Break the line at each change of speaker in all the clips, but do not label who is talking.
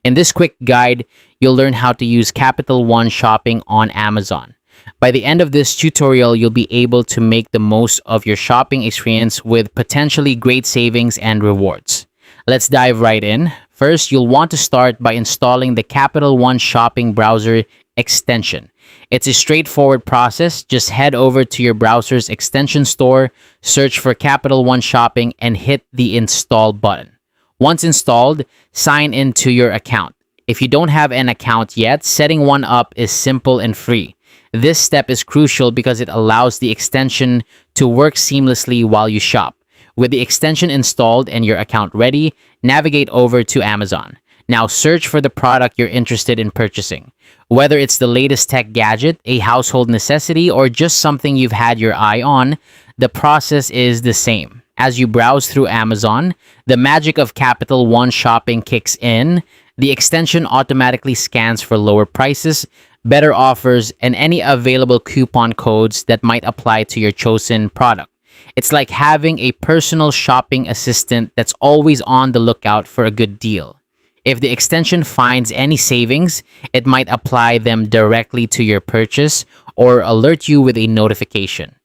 In this quick guide, you'll learn how to use Capital One shopping on Amazon. By the end of this tutorial, you'll be able to make the most of your shopping experience with potentially great savings and rewards. Let's dive right in. First, you'll want to start by installing the Capital One Shopping Browser extension. It's a straightforward process. Just head over to your browser's extension store, search for Capital One Shopping, and hit the install button. Once installed, sign into your account. If you don't have an account yet, setting one up is simple and free. This step is crucial because it allows the extension to work seamlessly while you shop. With the extension installed and your account ready, navigate over to Amazon. Now search for the product you're interested in purchasing. Whether it's the latest tech gadget, a household necessity, or just something you've had your eye on, the process is the same. As you browse through Amazon, the magic of Capital One shopping kicks in. The extension automatically scans for lower prices, better offers, and any available coupon codes that might apply to your chosen product. It's like having a personal shopping assistant that's always on the lookout for a good deal. If the extension finds any savings, it might apply them directly to your purchase or alert you with a notification.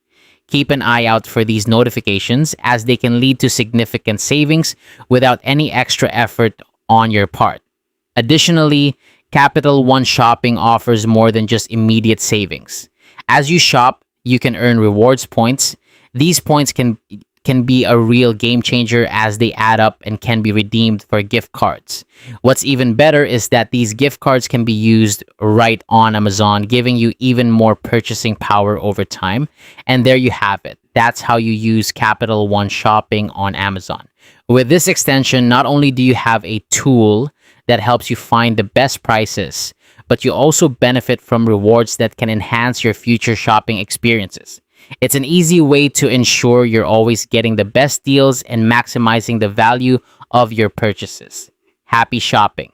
Keep an eye out for these notifications as they can lead to significant savings without any extra effort on your part. Additionally, Capital One Shopping offers more than just immediate savings. As you shop, you can earn rewards points. These points can be a real game changer as they add up and can be redeemed for gift cards. What's even better is that these gift cards can be used right on Amazon, giving you even more purchasing power over time. And there you have it. That's how you use Capital One Shopping on Amazon. With this extension, not only do you have a tool that helps you find the best prices, but you also benefit from rewards that can enhance your future shopping experiences. It's an easy way to ensure you're always getting the best deals and maximizing the value of your purchases. Happy shopping!